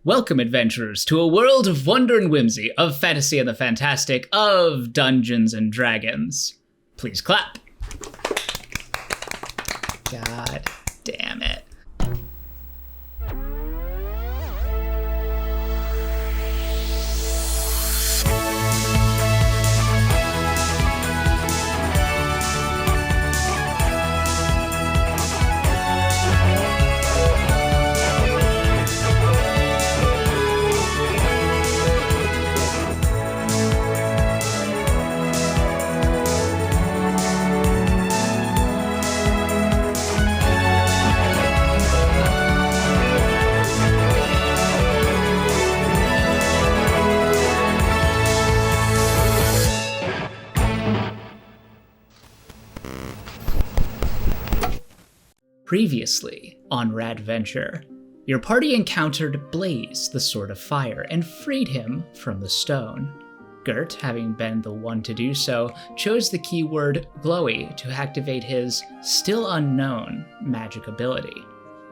Welcome, adventurers, to a world of wonder and whimsy, of fantasy and the fantastic, of Dungeons and Dragons. Please clap. God damn it. Previously on Radventure, your party encountered Blaze, the Sword of Fire, and freed him from the stone. Gurt, having been the one to do so, chose the keyword glowy to activate his still unknown magic ability.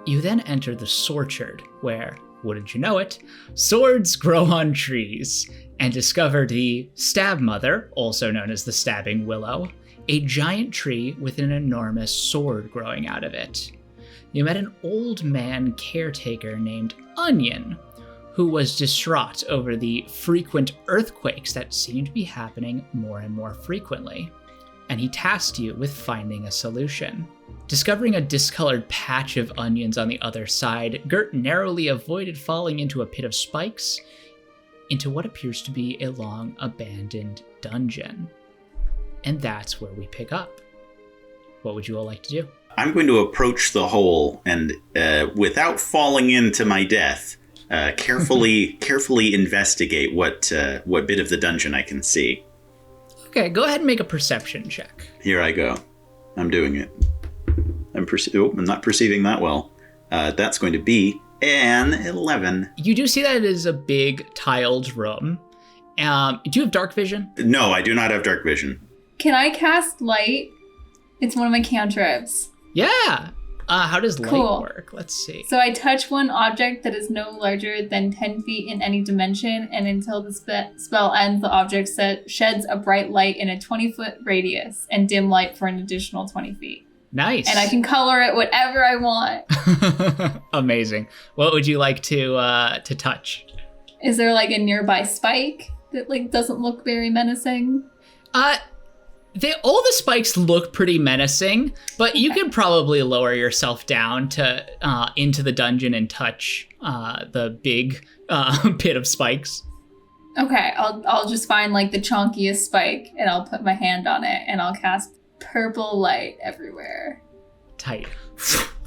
You then entered the Sworchard, where, wouldn't you know it, swords grow on trees, and discovered the Stab Mother, also known as the Stabbing Willow, a giant tree with an enormous sword growing out of it. You met an old man caretaker named Onion, who was distraught over the frequent earthquakes that seemed to be happening more and more frequently, and he tasked you with finding a solution. Discovering a discolored patch of onions on the other side, Gurt narrowly avoided falling into a pit of spikes into what appears to be a long abandoned dungeon. And that's where we pick up. What would you all like to do? I'm going to approach the hole and, without falling into my death, carefully investigate what bit of the dungeon I can see. Okay, go ahead and make a perception check. Here I go. I'm doing it. I'm not perceiving that well. That's going to be an 11. You do see that it is a big tiled room. Do you have dark vision? No, I do not have dark vision. Can I cast light? It's one of my cantrips. Yeah. How does light work? Let's see. So I touch one object that is no larger than 10 feet in any dimension, and until the spell ends, the object sheds a bright light in a 20-foot radius and dim light for an additional 20 feet. Nice. And I can color it whatever I want. Amazing. What would you like to touch? Is there like a nearby spike that like doesn't look very menacing? All the spikes look pretty menacing, but you can probably lower yourself down to into the dungeon and touch the big pit of spikes. Okay, I'll just find like the chonkiest spike and I'll put my hand on it and I'll cast purple light everywhere. Tight.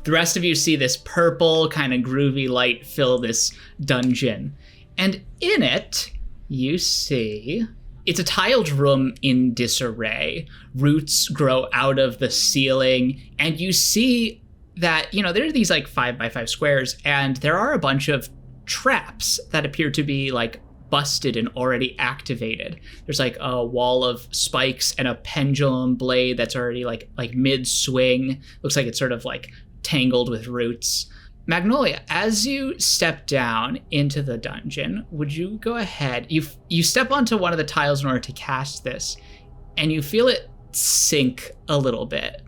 The rest of you see this purple kind of groovy light fill this dungeon, and in it you see. It's a tiled room in disarray. Roots grow out of the ceiling, and you see that, there are these like 5x5 squares, and there are a bunch of traps that appear to be like busted and already activated. There's like a wall of spikes and a pendulum blade that's already like mid-swing. Looks like it's sort of like tangled with roots. Magnolia, as you step down into the dungeon, would you go ahead? You step onto one of the tiles in order to cast this, and you feel it sink a little bit.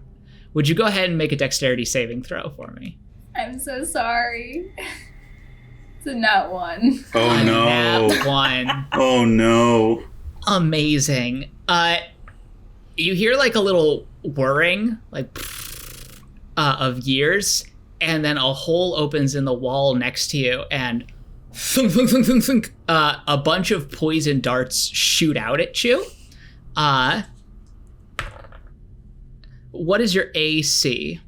Would you go ahead and make a dexterity saving throw for me? I'm so sorry. It's a nat 1. Oh no. Nat 1. Oh no. Amazing. You hear like a little whirring, like of gears. And then a hole opens in the wall next to you, and thunk, thunk, thunk, thunk, thunk, a bunch of poison darts shoot out at you. What is your AC?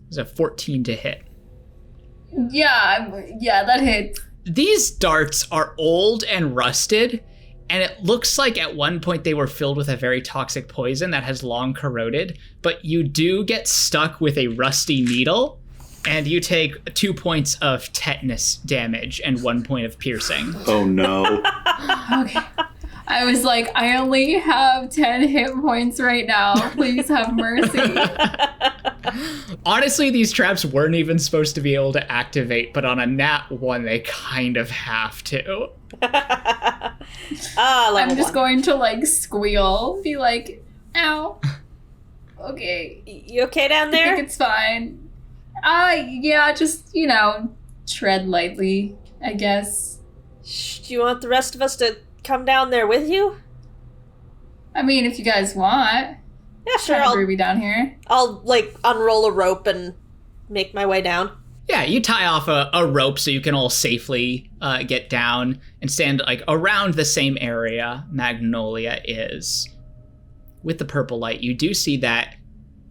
It's a 14 to hit. Yeah, that hits. These darts are old and rusted, and it looks like at one point they were filled with a very toxic poison that has long corroded, but you do get stuck with a rusty needle. And you take 2 points of tetanus damage and 1 point of piercing. Oh no. Okay. I was like, I only have 10 hit points right now. Please have mercy. Honestly, these traps weren't even supposed to be able to activate, but on a nat 1, they kind of have to. I'm just going to, like, squeal, be like, ow. Okay. You okay down there? I think it's fine. Yeah, just, tread lightly, I guess. Do you want the rest of us to come down there with you? I mean, if you guys want. Yeah, sure. Kind of groovy down here. I'll, like, unroll a rope and make my way down. Yeah, you tie off a rope so you can all safely get down and stand, like, around the same area Magnolia is. With the purple light, you do see that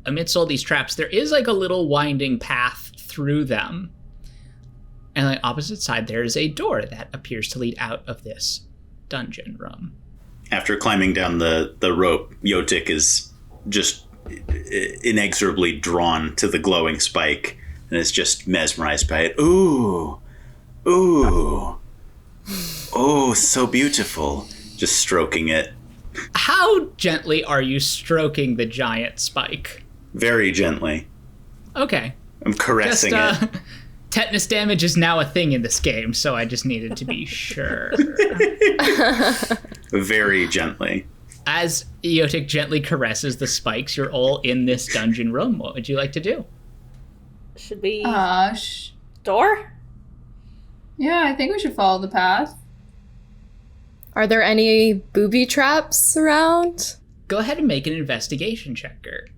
amidst all these traps, there is, like, a little winding path through them. And on the opposite side, there is a door that appears to lead out of this dungeon room. After climbing down the rope, Yotic is just inexorably drawn to the glowing spike and is just mesmerized by it. Ooh, so beautiful. Just stroking it. How gently are you stroking the giant spike? Very gently. Okay. I'm caressing it. Tetanus damage is now a thing in this game, so I just needed to be sure. Very gently. As Yotic gently caresses the spikes, you're all in this dungeon room. What would you like to do? Should we... door? Yeah, I think we should follow the path. Are there any booby traps around? Go ahead and make an investigation check, Gurt.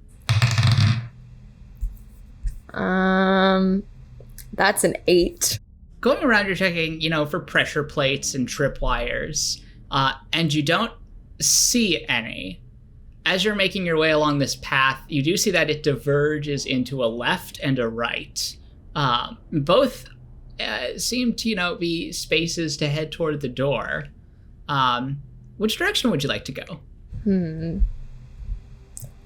That's an 8. Going around, you're checking, for pressure plates and tripwires, and you don't see any. As you're making your way along this path, you do see that it diverges into a left and a right. Both seem to, be spaces to head toward the door. Which direction would you like to go?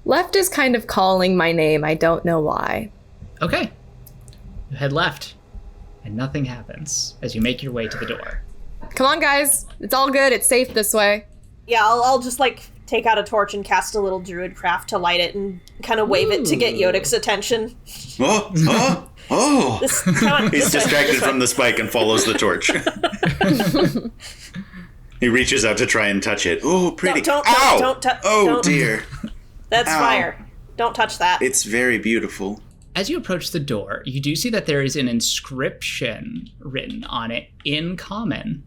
Left is kind of calling my name. I don't know why. Okay. You head left, and nothing happens as you make your way to the door. Come on, guys. It's all good. It's safe this way. Yeah, I'll just, like, take out a torch and cast a little druid craft to light it and kind of wave it to get Yotic's attention. Oh! He's This distracted way. from the spike and follows the torch. He reaches out to try and touch it. Oh, pretty. Don't touch. Oh, dear. That's Ow. Fire. Don't touch that. It's very beautiful. As you approach the door, you do see that there is an inscription written on it in common.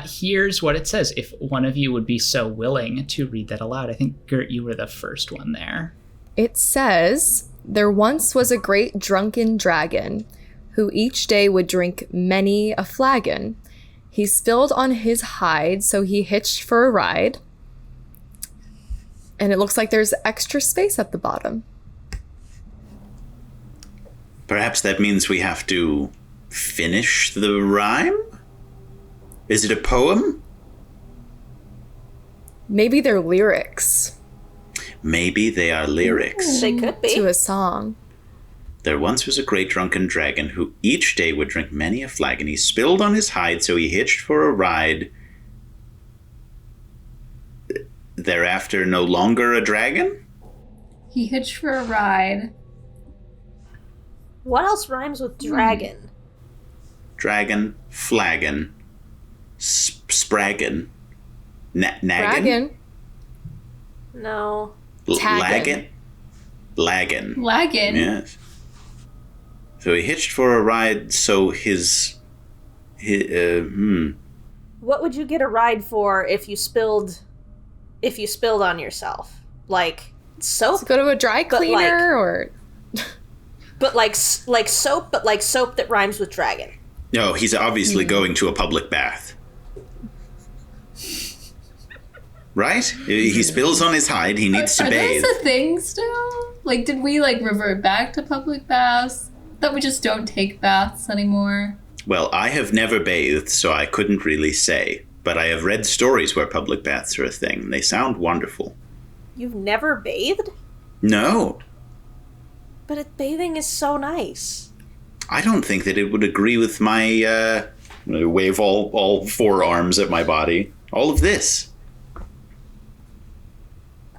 Here's what it says, if one of you would be so willing to read that aloud. I think, Gurt, you were the first one there. It says, "There once was a great drunken dragon, who each day would drink many a flagon. He spilled on his hide, so he hitched for a ride." And it looks like there's extra space at the bottom. Perhaps that means we have to finish the rhyme? Is it a poem? Maybe they're lyrics Maybe they are lyrics. They could be. to a song. There once was a great drunken dragon who each day would drink many a flagon. He spilled on his hide, so he hitched for a ride. Thereafter, no longer a dragon? He hitched for a ride. What else rhymes with dragon? Dragon, flagon, spragon, naggin, Dragon. No. laggin, laggin. Laggin. Yes. So he hitched for a ride, so What would you get a ride for if you spilled on yourself? Like soap? Let's go to a dry But, cleaner like- or... But like soap, but like soap that rhymes with dragon. No, he's obviously going to a public bath. Right? He spills on his hide, he needs to Are bathe. those a thing still? Like, did we, revert back to public baths? That we just don't take baths anymore? Well, I have never bathed, so I couldn't really say. But I have read stories where public baths are a thing. They sound wonderful. You've never bathed? No, But bathing is so nice. I don't think that it would agree with my, wave all four arms at my body. All of this.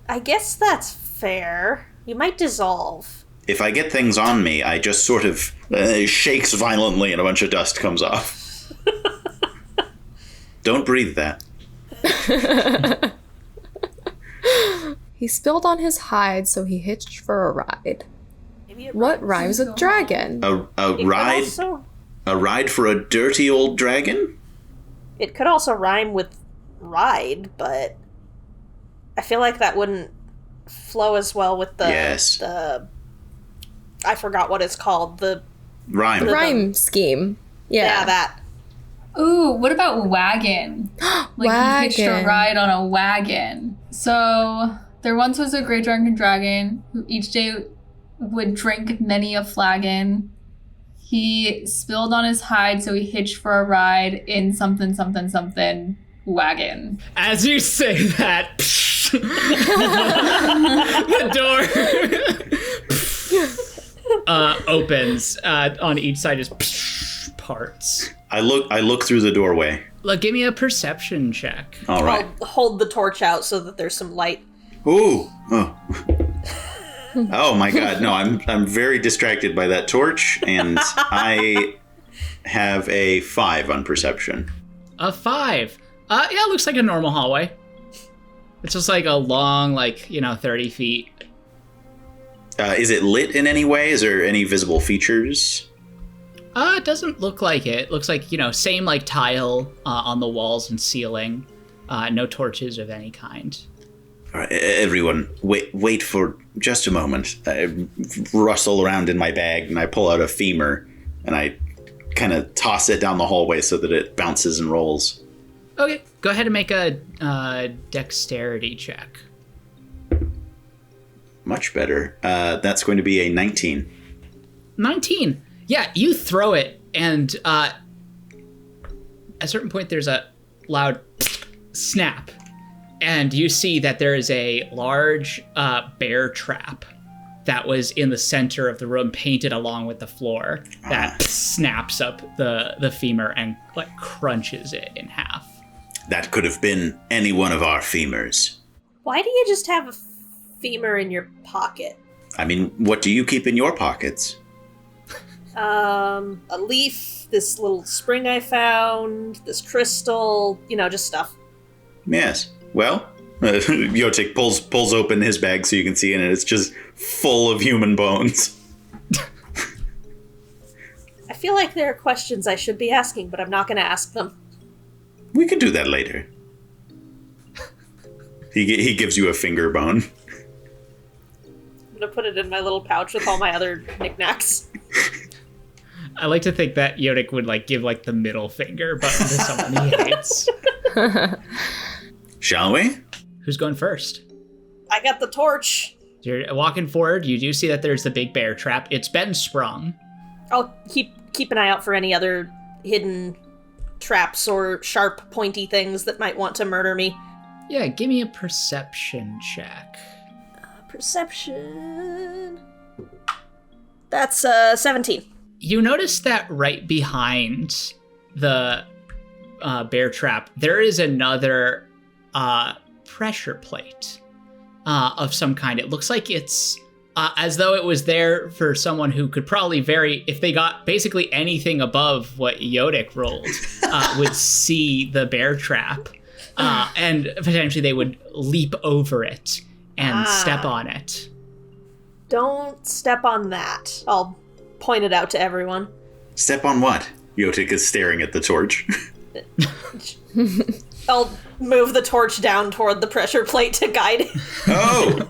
I guess that's fair. You might dissolve. if I get things on me, I just sort of shakes violently and a bunch of dust comes off. Don't breathe that. He spilled on his hide, so he hitched for a ride. What rhymes with dragon? A ride? A ride for a dirty old dragon? It could also rhyme with ride, but I feel like that wouldn't flow as well with the I forgot what it's called. The rhyme scheme. Yeah, that. Ooh, what about wagon? Like he hitched a ride on a wagon. So there once was a great drunken dragon who each day would drink many a flagon. He spilled on his hide, so he hitched for a ride in something, something, something wagon. As you say that, the door opens. On each side is parts. I look through the doorway. Look, give me a perception check. All right. I'll hold the torch out so that there's some light. Ooh. Oh. Oh my god, no, I'm very distracted by that torch, and I have a 5 on perception. A 5. Yeah, it looks like a normal hallway. It's just like a long, 30 feet. Is it lit in any way? Is there any visible features? It doesn't look like it. It looks like, same tile on the walls and ceiling. No torches of any kind. All right, everyone, wait for just a moment. I rustle around in my bag and I pull out a femur and I kind of toss it down the hallway so that it bounces and rolls. Okay, go ahead and make a dexterity check. Much better. That's going to be a 19. 19. Yeah, you throw it, and at a certain point there's a loud snap. And you see that there is a large bear trap that was in the center of the room, painted along with the floor, that snaps up the femur and crunches it in half. That could have been any one of our femurs. Why do you just have a femur in your pocket? I mean, what do you keep in your pockets? A leaf, this little spring I found, this crystal, just stuff. Yes. Well, Yotic pulls open his bag so you can see in it. It's just full of human bones. I feel like there are questions I should be asking, but I'm not going to ask them. We can do that later. He gives you a finger bone. I'm going to put it in my little pouch with all my other knickknacks. I like to think that Yotic would give the middle finger button to someone he hates. Shall we? Who's going first? I got the torch. You're walking forward. You do see that there's the big bear trap. It's been sprung. I'll keep an eye out for any other hidden traps or sharp, pointy things that might want to murder me. Yeah, give me a perception check. Perception. That's 17. You notice that right behind the bear trap, there is another pressure plate of some kind. It looks like it's as though it was there for someone who could probably if they got basically anything above what Yotic rolled, would see the bear trap, and potentially they would leap over it and step on it. Don't step on that. I'll point it out to everyone. Step on what? Yotic is staring at the torch. I'll move the torch down toward the pressure plate to guide it. Oh!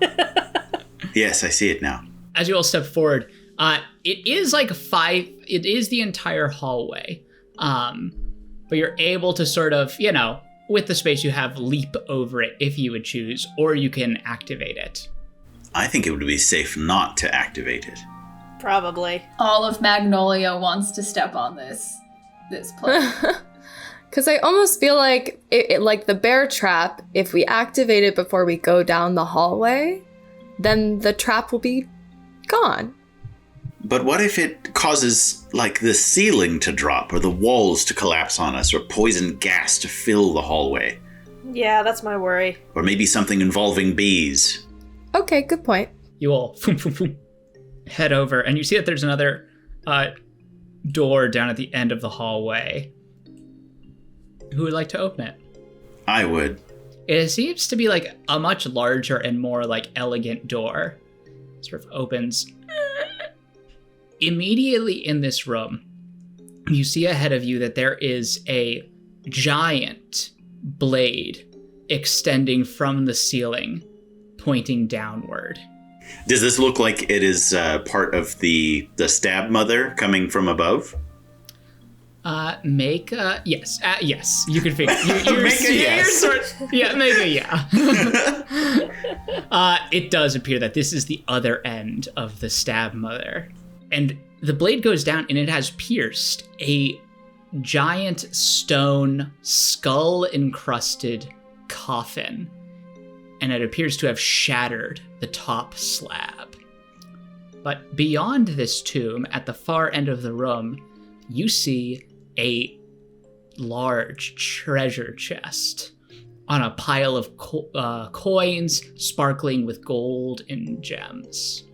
Yes, I see it now. As you all step forward, it is it is the entire hallway. But you're able to sort of, with the space you have, leap over it if you would choose, or you can activate it. I think it would be safe not to activate it. Probably. All of Magnolia wants to step on this plate. Because I almost feel like it like the bear trap, if we activate it before we go down the hallway, then the trap will be gone. But what if it causes, the ceiling to drop, or the walls to collapse on us, or poison gas to fill the hallway? Yeah, that's my worry. Or maybe something involving bees. Okay, good point. You all head over, and you see that there's another door down at the end of the hallway. Who would like to open it? I would. It seems to be like a much larger and more like elegant door. Sort of opens. Immediately in this room, you see ahead of you that there is a giant blade extending from the ceiling, pointing downward. Does this look like it is part of the stab mother coming from above? Make a yes. Yes, you can figure. You're Make a yes. Make a yeah. It does appear that this is the other end of the stab mother, and the blade goes down, and it has pierced a giant stone skull-encrusted coffin, and it appears to have shattered the top slab. But beyond this tomb, at the far end of the room, you see a large treasure chest on a pile of coins sparkling with gold and gems.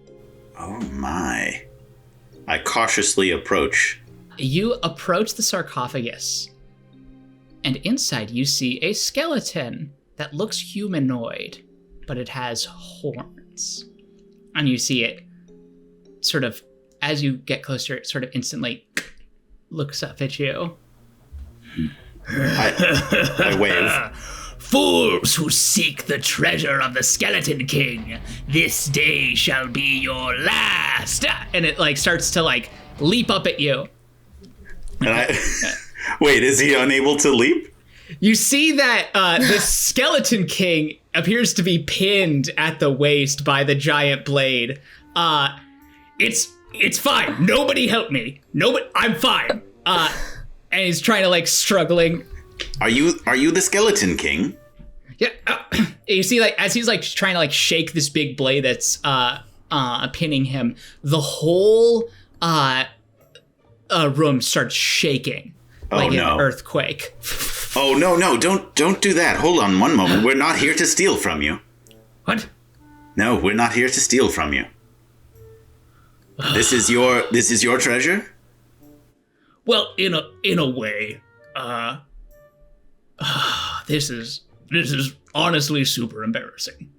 Oh my. I cautiously approach. You approach the sarcophagus, and inside you see a skeleton that looks humanoid, but it has horns. And you see it sort of, as you get closer, it sort of instantly looks up at you. I wave. Fools who seek the treasure of the Skeleton King, this day shall be your last. And it like starts to like leap up at you. And wait, is he unable to leap? You see that the Skeleton King appears to be pinned at the waist by the giant blade. It's fine. Nobody help me. Nobody. I'm fine. And he's trying to like struggling. Are you the Skeleton King? Yeah. You see, like as he's like trying to like shake this big blade that's pinning him, the whole room starts shaking like an earthquake. Oh no! Don't do that. Hold on one moment. We're not here to steal from you. What? No, we're not here to steal from you. This is your treasure? Well, in a way, this is honestly super embarrassing.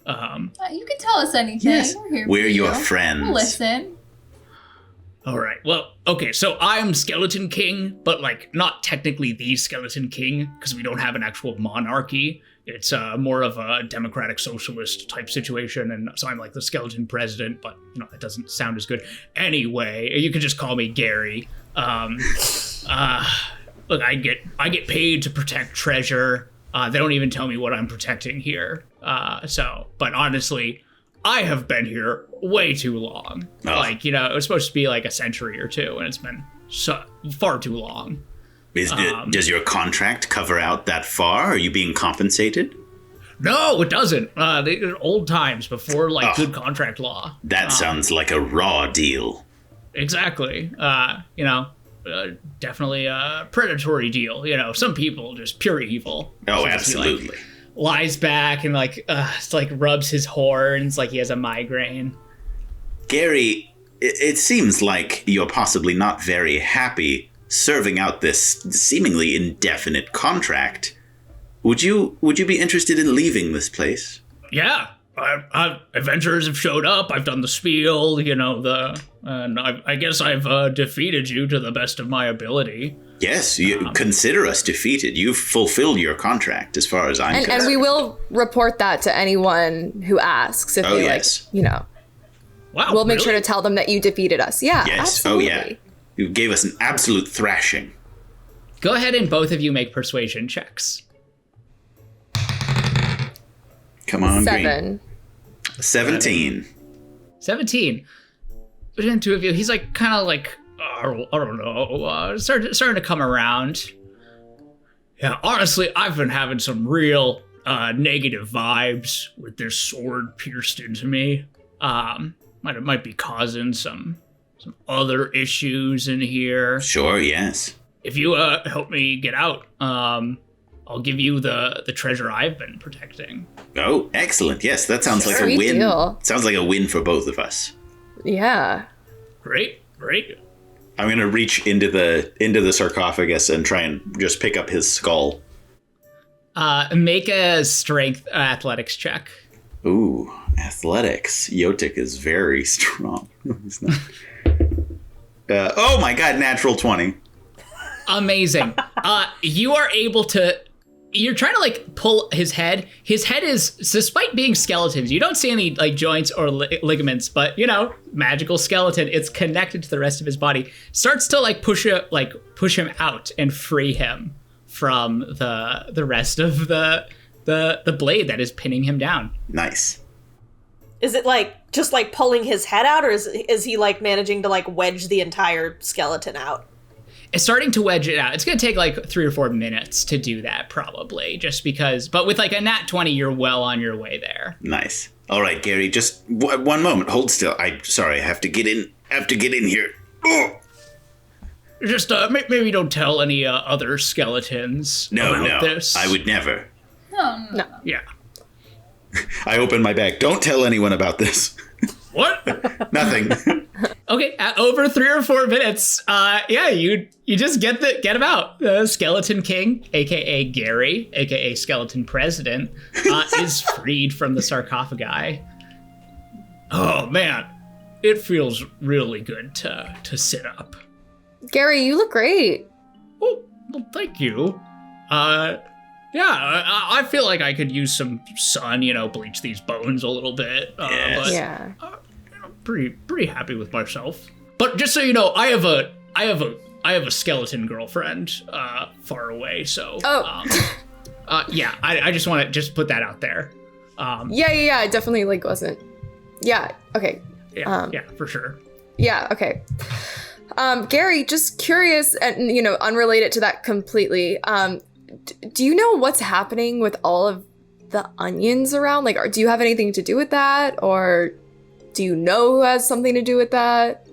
You can tell us anything. Yes. We're your friends. We'll listen. All right. Well, okay. So I'm Skeleton King, but like not technically the Skeleton King because we don't have an actual monarchy. It's more of a democratic socialist type situation, and so I'm like the skeleton president. But you know that doesn't sound as good. Anyway, you can just call me Gary. Look, I get paid to protect treasure. They don't even tell me what I'm protecting here. But honestly, I have been here way too long. Oh. Like, you know, it was supposed to be like a century or two, and it's been far too long. Does your contract cover out that far? Are you being compensated? No, it doesn't. The old times before like good contract law. That sounds like a raw deal. Exactly. Definitely a predatory deal. You know, some people just pure evil. Oh, so absolutely. He, like, lies back and like rubs his horns like he has a migraine. Gary, it seems like you're possibly not very happy serving out this seemingly indefinite contract. Would you be interested in leaving this place? Yeah. Adventurers have showed up. I've done the spiel, you know, and I guess I've defeated you to the best of my ability. Yes, you consider us defeated. You've fulfilled your contract as far as I'm concerned. And we will report that to anyone who asks if they like, you know. Wow, we'll make sure to tell them that you defeated us. Yeah, yes. absolutely. Oh yeah. You gave us an absolute thrashing. Go ahead and both of you make persuasion checks. Come on, 7. Green. 17. 17. Between the two of you, he's like kind of like, I don't know, starting to come around. Yeah, honestly, I've been having some real negative vibes with this sword pierced into me. Might be causing some other issues in here. Sure, yes. If you help me get out, I'll give you the treasure I've been protecting. Oh, excellent. Yes, that sounds like a Sweet win. deal. Sounds like a win for both of us. Yeah. Great. I'm gonna reach into the sarcophagus and try and just pick up his skull. Make a strength athletics check. Ooh, athletics. Yotic is very strong. He's not. Oh my god, natural 20. Amazing. You are able to... You're trying to, like, pull his head. His head is, despite being skeletons, you don't see any, like, joints or ligaments, but, you know, magical skeleton. It's connected to the rest of his body. Starts to, like, push him out and free him from the rest of the blade that is pinning him down. Nice. Is it, like, just, like, pulling his head out, or is he, like, managing to, like, wedge the entire skeleton out? It's starting to wedge it out. It's going to take like 3 or 4 minutes to do that, probably, just because. But with like a nat 20, you're well on your way there. Nice. All right, Gary, just one moment. Hold still. I have to get in. Here. Oh! Just maybe don't tell any other skeletons about this. I would never. No. Yeah. I open my bag. Don't tell anyone about this. What? Nothing. Okay, over 3 or 4 minutes, you just get him out. The Skeleton King, aka Gary, aka Skeleton President, is freed from the sarcophagi. Oh man, it feels really good to sit up. Gary, you look great. Oh, well, thank you. I feel like I could use some sun, bleach these bones a little bit. Yes. But, Yeah. pretty happy with myself. But just so you know, I have a skeleton girlfriend far away. So I just want to just put that out there. Yeah. It definitely like wasn't. Yeah. Okay. Yeah, for sure. Yeah. Okay. Gary, just curious and unrelated to that completely. Do you know what's happening with all of the onions around? Like, do you have anything to do with that, or do you know who has something to do with that?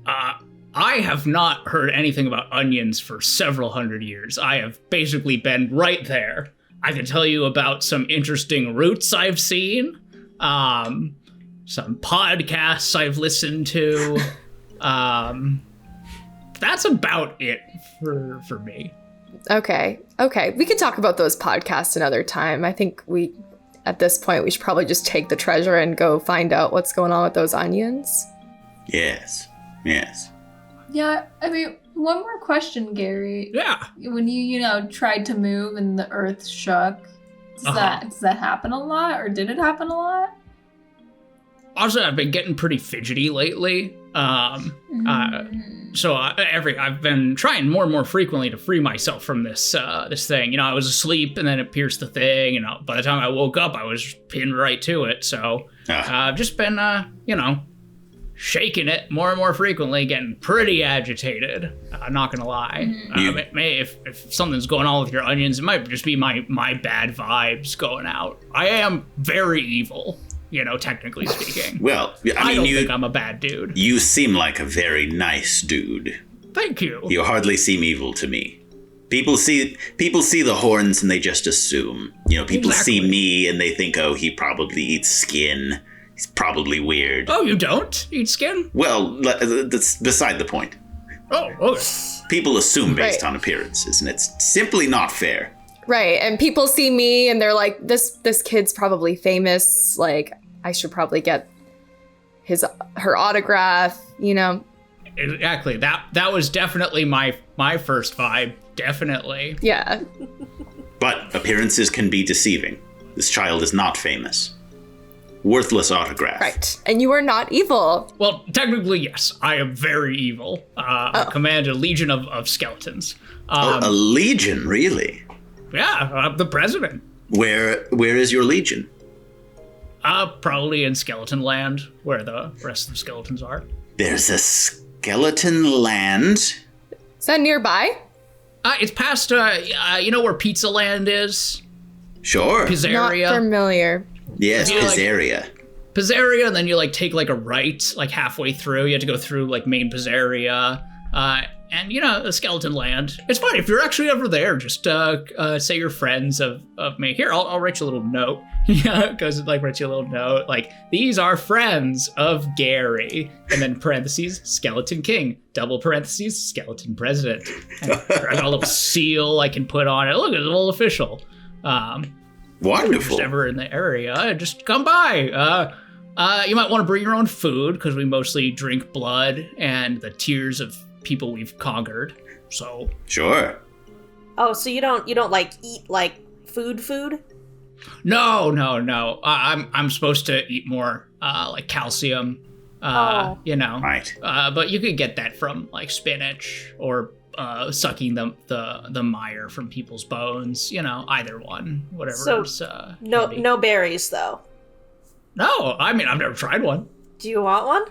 I have not heard anything about onions for several hundred years. I have basically been right there. I can tell you about some interesting roots I've seen, some podcasts I've listened to. That's about it for me. Okay. We could talk about those podcasts another time. I think at this point, we should probably just take the treasure and go find out what's going on with those onions. Yes. Yeah, I mean, one more question, Gary. Yeah. When you tried to move and the earth shook, does that happen a lot, or did it happen a lot? Also, I've been getting pretty fidgety lately. So I've been trying more and more frequently to free myself from this thing. I was asleep and then it pierced the thing. By the time I woke up, I was pinned right to it. So I've just been, shaking it more and more frequently, getting pretty agitated. Not gonna lie. If something's going on with your onions, it might just be my bad vibes going out. I am very evil. Technically speaking. Well, I don't think I'm a bad dude. You seem like a very nice dude. Thank you. You hardly seem evil to me. People see the horns and they just assume. People see me and they think, oh, he probably eats skin. He's probably weird. Oh, you don't eat skin? Well, that's beside the point. Oh, okay. People assume based on appearances, and it's simply not fair. Right, and people see me and they're like, this kid's probably famous, like, I should probably get her autograph, Exactly. That was definitely my first vibe, definitely. Yeah. But appearances can be deceiving. This child is not famous. Worthless autograph. Right, and you are not evil. Well, technically, yes, I am very evil. I command a legion of skeletons. A legion, really? Yeah, I'm the president. Where is your legion? Probably in Skeleton Land, where the rest of the skeletons are. There's a skeleton land? Is that nearby? It's past, where Pizza Land is? Sure. Pizzeria. Not familiar. Yes, Pizzeria. Pizzeria, and then you, take, a right, halfway through. You have to go through, main Pizzeria. and the skeleton land. It's fine if you're actually ever there. Just say you're friends of me. Here, I'll write you a little note. Goes and writes you a little note these are friends of Gary, and then parentheses Skeleton King, double parentheses Skeleton President. And I got a little seal I can put on it. Look, it's a little official. Wonderful. If you're ever in the area, just come by. You might want to bring your own food because we mostly drink blood and the tears of people we've conquered. So sure. Oh, so you don't eat food? No. I'm supposed to eat more calcium. Right. But you could get that from spinach or sucking the mire from people's bones. Either one, whatever. So no berries though. No, I mean I've never tried one. Do you want one?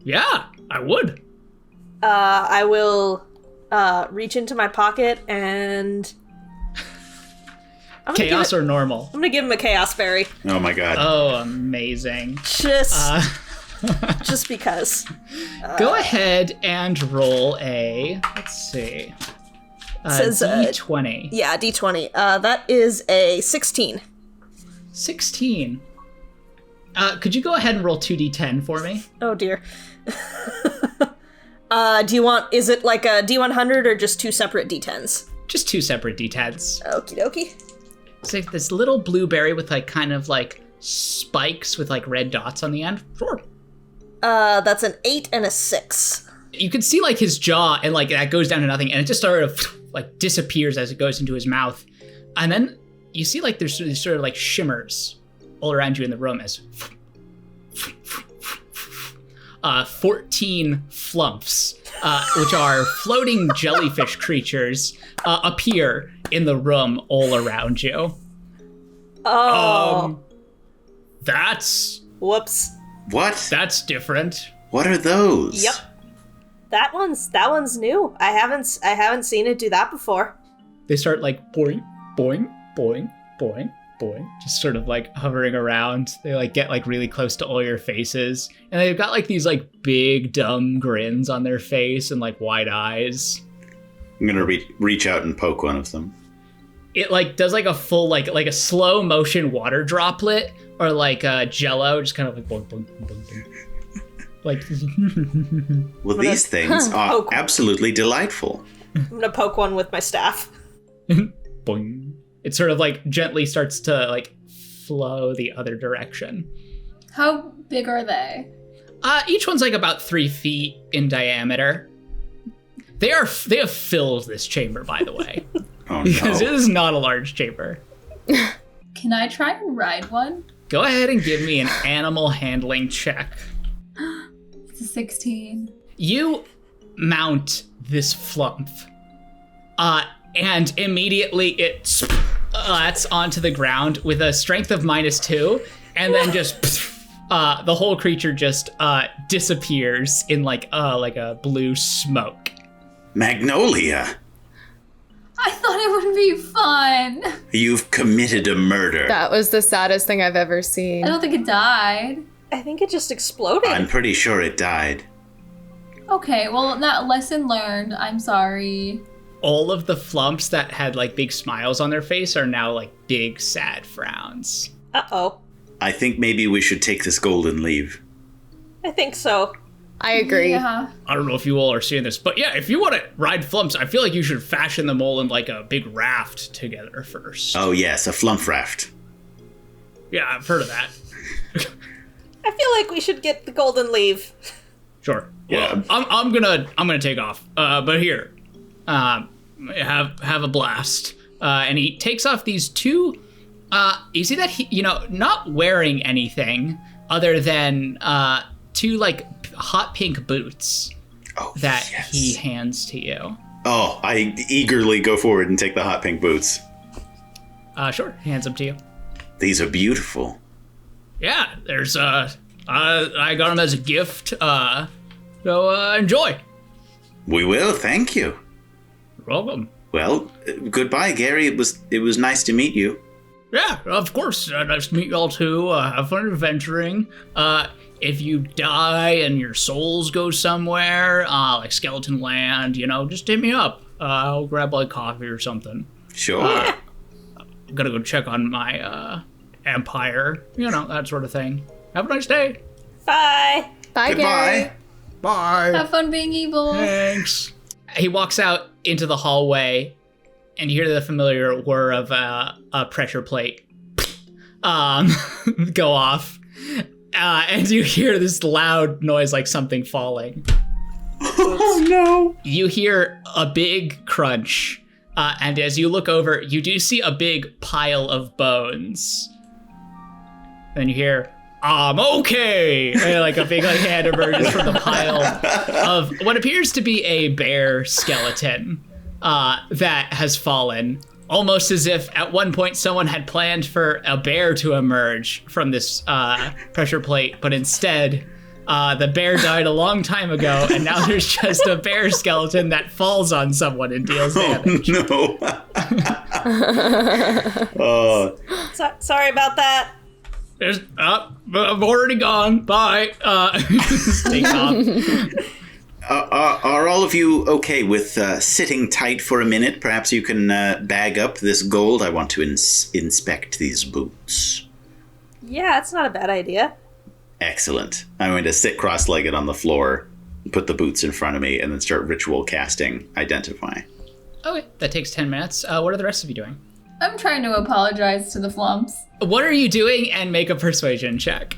Yeah, I would. I will reach into my pocket and... Chaos or normal? I'm gonna give him a chaos berry. Oh my god. Oh, amazing. Just because. Go ahead and roll a, let's see, says, D20. Yeah, D20. That is a 16. 16. Could you go ahead and roll 2D10 for me? Oh dear. Do you want, is it like a D100 or just two separate D10s? Just two separate D10s. Okie dokie. It's like this little blueberry with spikes with red dots on the end. Sure. That's an 8 and a 6. You can see his jaw and that goes down to nothing, and it just sort of disappears as it goes into his mouth. And then you see there's sort of shimmers all around you in the room as 14 flumps, which are floating jellyfish creatures, appear in the room all around you. Oh. That's... Whoops. What? That's different. What are those? Yep. That one's new. I haven't seen it do that before. They start boing, boing, boing, boing, boing, just sort of hovering around. They get really close to all your faces, and they've got these big dumb grins on their face and wide eyes. I'm gonna reach out and poke one of them. It does a full a slow motion water droplet or jello, just kind of boing, boing, boing, boing. Well, these things are absolutely delightful. I'm gonna poke one with my staff. Boing. It sort of gently starts to flow the other direction. How big are they? Each one's about 3 feet in diameter. They have filled this chamber, by the way. Oh no. Because it is not a large chamber. Can I try and ride one? Go ahead and give me an animal handling check. It's a 16. You mount this flump, and immediately it splats onto the ground with a strength of -2, and then just the whole creature just disappears in a blue smoke. Magnolia, I thought it would be fun. you've committed a murder. That was the saddest thing I've ever seen. I don't think it died. I think it just exploded. I'm pretty sure it died. Okay, well, that lesson learned. I'm sorry. All of the flumps that had big smiles on their face are now big sad frowns. Uh-oh. I think maybe we should take this golden leave. I think so. I agree. Yeah. I don't know if you all are seeing this, but yeah, if you want to ride flumps, I feel like you should fashion them all in a big raft together first. Oh yes, a flump raft. Yeah, I've heard of that. I feel like we should get the golden leave. Sure. Yeah. Well, I'm gonna take off. But here, have a blast. And he takes off these two. You see that he, not wearing anything other than two hot pink boots that yes. he hands to you. Oh, I eagerly go forward and take the hot pink boots. Sure, he hands them to you. These are beautiful. Yeah, there's I got them as a gift. So enjoy. We will, thank you. You're welcome. Well, goodbye, Gary. It was nice to meet you. Yeah, of course. Nice to meet y'all too. Have fun adventuring. if you die and your souls go somewhere, like Skeleton Land, just hit me up. I'll grab like coffee or something. Sure. I'm gonna go check on my empire, that sort of thing. Have a nice day. Bye. Bye, Goodbye. Gary. Bye. Have fun being evil. Thanks. He walks out into the hallway, and you hear the familiar whir of a pressure plate go off. And you hear this loud noise like something falling. Oh, no. You hear a big crunch. And as you look over, you do see a big pile of bones. Then you hear, I'm okay! And like a big hand emerges from the pile of what appears to be a bear skeleton that has fallen. Almost as if at one point someone had planned for a bear to emerge from this pressure plate, but instead the bear died a long time ago, and now there's just a bear skeleton that falls on someone and deals damage. Oh, no. Sorry about that. There's, I'm already gone. Bye. Takes off. Are all of you okay with sitting tight for a minute? Perhaps you can bag up this gold. I want to inspect these boots. Yeah, it's not a bad idea. Excellent. I'm going to sit cross-legged on the floor, put the boots in front of me, and then start ritual casting Identify. Okay, that takes 10 minutes. What are the rest of you doing? I'm trying to apologize to the Flumps. What are you doing? And make a persuasion check.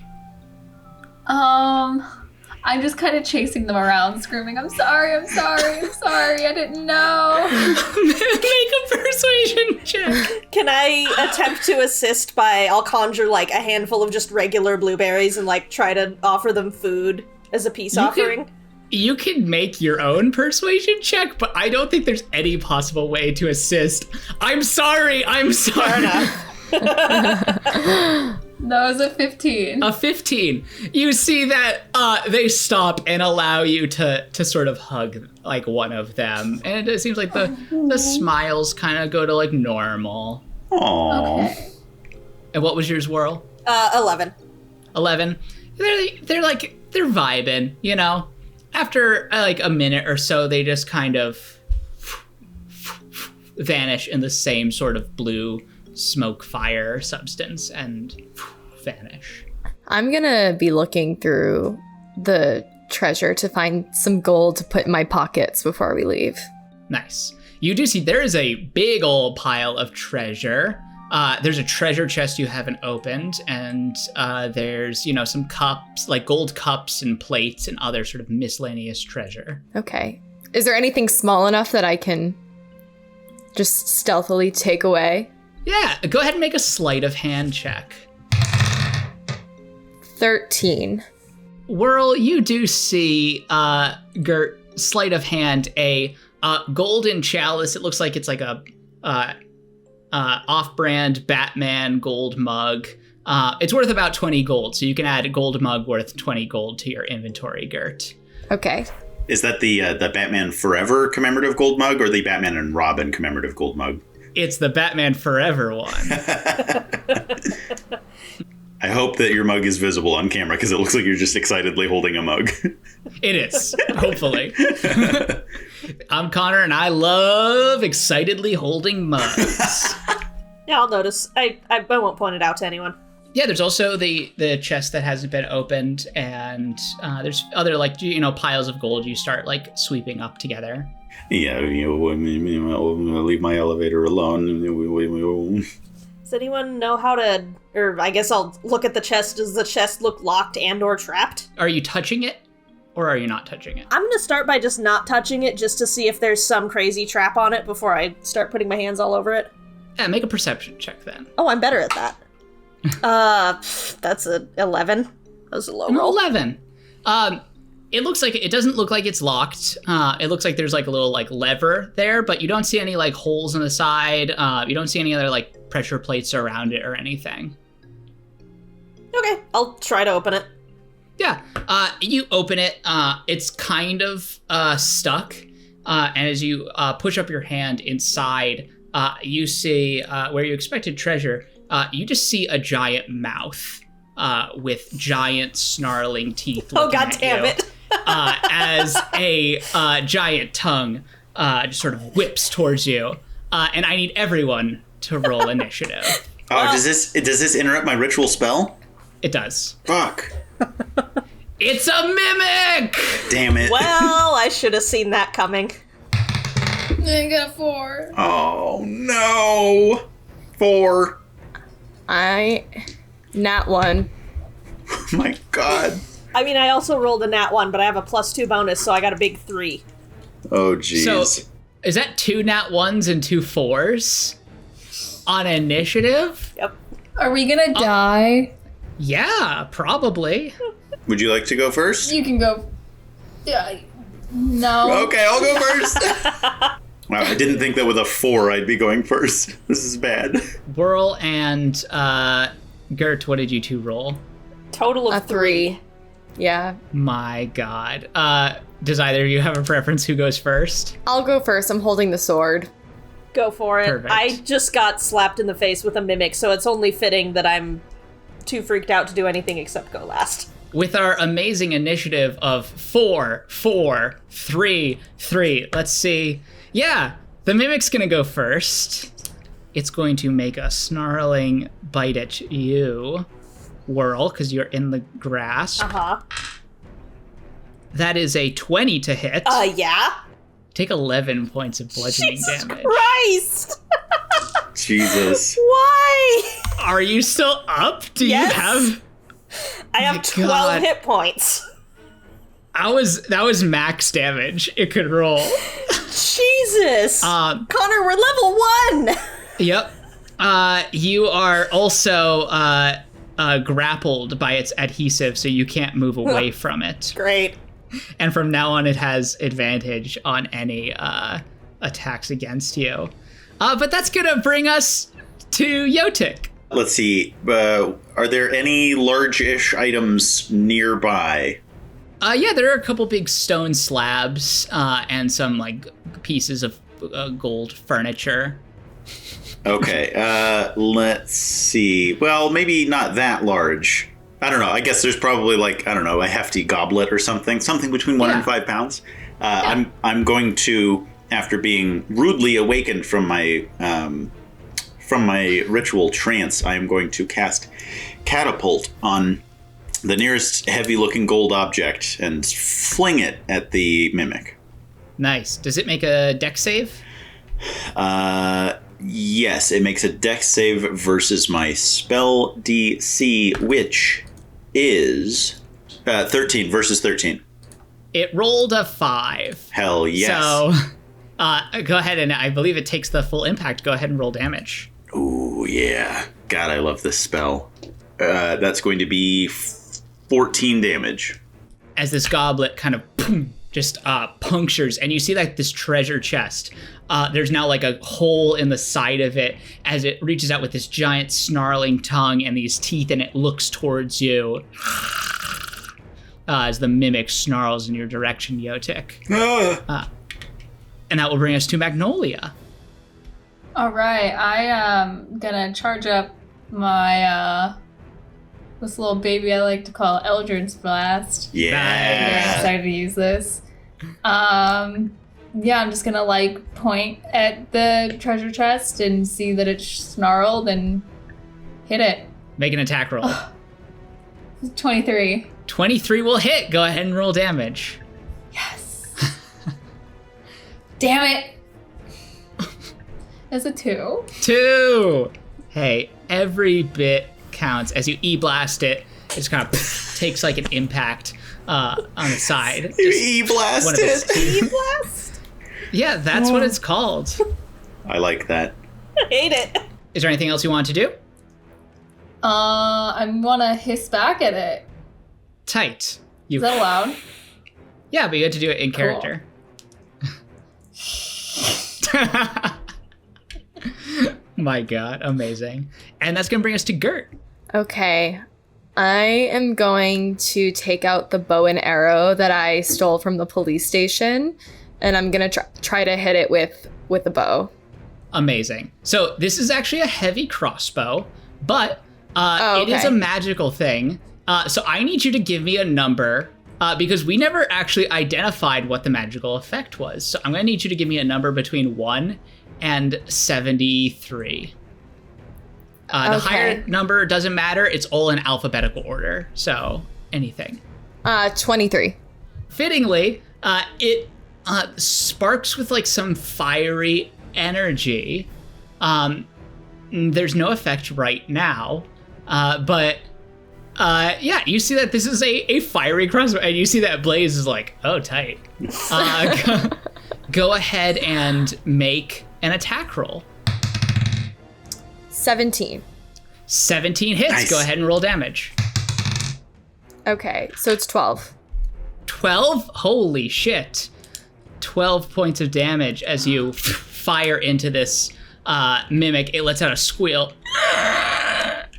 I'm just kind of chasing them around, screaming, I'm sorry, I didn't know. Make a persuasion check. Can I attempt to assist I'll conjure like a handful of just regular blueberries and like try to offer them food as a peace offering? You can make your own persuasion check, but I don't think there's any possible way to assist. I'm sorry. Fair enough. That was a 15. A 15. You see that they stop and allow you to sort of hug like one of them. And it seems like the smiles kind of go to like normal. Aww. Okay. And what was yours, Whirl? 11. 11. They're vibing, After like a minute or so, they just kind of vanish in the same sort of blue smoke fire substance and vanish. I'm gonna be looking through the treasure to find some gold to put in my pockets before we leave. Nice. You do see there is a big old pile of treasure. There's a treasure chest you haven't opened, and there's, some cups, like gold cups and plates and other sort of miscellaneous treasure. Okay. Is there anything small enough that I can just stealthily take away? Yeah, go ahead and make a sleight of hand check. 13. Whirl, you do see, Gurt, sleight of hand, a golden chalice. It looks like it's like a off-brand Batman gold mug. It's worth about 20 gold, so you can add a gold mug worth 20 gold to your inventory, Gurt. Okay. Is that the Batman Forever commemorative gold mug or the Batman and Robin commemorative gold mug? It's the Batman Forever one. I hope that your mug is visible on camera because it looks like you're just excitedly holding a mug. It is, hopefully. I'm Connor, and I love excitedly holding mugs. Yeah, I'll notice. I won't point it out to anyone. Yeah, there's also the chest that hasn't been opened, and there's other piles of gold you start sweeping up together. Yeah, leave my elevator alone. Does anyone know how to, or I guess I'll look at the chest. Does the chest look locked and or trapped? Are you touching it, or are you not touching it? I'm going to start by just not touching it just to see if there's some crazy trap on it before I start putting my hands all over it. Yeah, make a perception check then. Oh, I'm better at that. That's a 11. That was a low roll. 11. It doesn't look like it's locked. It looks like there's a little lever there, but you don't see any holes in the side. You don't see any other pressure plates around it or anything. Okay, I'll try to open it. Yeah, you open it. It's kind of stuck. And as you push up your hand inside, you see where you expected treasure. You just see a giant mouth with giant snarling teeth. Oh, God damn it. As a giant tongue just sort of whips towards you. And I need everyone to roll initiative. Oh, does this interrupt my ritual spell? It does. Fuck. It's a mimic! Damn it. Well, I should have seen that coming. I got 4. Oh, no. 4. Nat 1. Oh, my God. I mean, I also rolled a nat 1, but I have a +2 bonus, so I got a big 3. Oh, jeez. So, is that 2 nat 1s and 2 4s? On initiative? Yep. Are we gonna die? Yeah, probably. Would you like to go first? You can go. Yeah. No. Okay, I'll go first. Wow, I didn't think that with a 4 I'd be going first. This is bad. Whirl and Gurt, what did you two roll? Total of A 3. Yeah. My God. Does either of you have a preference who goes first? I'll go first. I'm holding the sword. Go for it. Perfect. I just got slapped in the face with a mimic, so it's only fitting that I'm too freaked out to do anything except go last. With our amazing initiative of 4, 4, 3, 3. Let's see. Yeah, the mimic's gonna go first. It's going to make a snarling bite at you, Whirl, because you're in the grass. Uh-huh. That is a 20 to hit. Yeah? Take 11 points of bludgeoning Jesus damage. Christ! Jesus. Why? Are you still up? Do Yes. you have... I have My 12 God. hit points. That was max damage it could roll. Jesus! Connor, we're level 1! Yep. You are also grappled by its adhesive, so you can't move away from it. Great. And from now on, it has advantage on any attacks against you. But that's gonna bring us to Yotic. Let's see. Are there any large-ish items nearby? Yeah, there are a couple big stone slabs and some like pieces of gold furniture. Okay, let's see. Well, maybe not that large. I don't know. I guess there's probably like, I don't know, a hefty goblet or something between 1 and 5 pounds. I'm going to, after being rudely awakened from my ritual trance, I am going to cast Catapult on the nearest heavy-looking gold object and fling it at the mimic. Nice. Does it make a dex save? Yes, it makes a dex save versus my spell DC, which is 13 versus 13. It rolled a 5. Hell yes. So go ahead, and I believe it takes the full impact. Go ahead and roll damage. Ooh, yeah. God, I love this spell. That's going to be 14 damage. As this goblet kind of just punctures, and you see like this treasure chest. There's now like a hole in the side of it as it reaches out with this giant snarling tongue and these teeth, and it looks towards you as the mimic snarls in your direction, Yotic. And that will bring us to Magnolia. All right, I am gonna charge up my this little baby I like to call Eldritch Blast. Yeah. I'm very excited to use this. Yeah, I'm just gonna like point at the treasure chest and see that it's snarled and hit it. Make an attack roll. 23. 23 will hit. Go ahead and roll damage. Yes. Damn it. That's a 2. 2. Hey, every bit counts. As you E-blast it, it just kind of takes like an impact on the side. You E-blast it. E-blast? Yeah, that's what it's called. I like that. I hate it. Is there anything else you want to do? I want to hiss back at it. Tight. Is that allowed? Yeah, but you had to do it in Cool. character. My God, amazing. And that's going to bring us to Gurt. Okay. I am going to take out the bow and arrow that I stole from the police station, and I'm going to try to hit it with the bow. Amazing. So this is actually a heavy crossbow, but It is a magical thing. So I need you to give me a number because we never actually identified what the magical effect was. So I'm going to need you to give me a number between 1 and 73. The higher number doesn't matter. It's all in alphabetical order. So anything. 23. Fittingly, it sparks with like some fiery energy. There's no effect right now, but you see that this is a fiery crossbow, and you see that Blaze is like, oh, tight. Go ahead and make an attack roll. 17. 17 hits. Nice. Go ahead and roll damage. Okay, so it's 12. 12? Holy shit. 12 points of damage as you fire into this mimic. It lets out a squeal.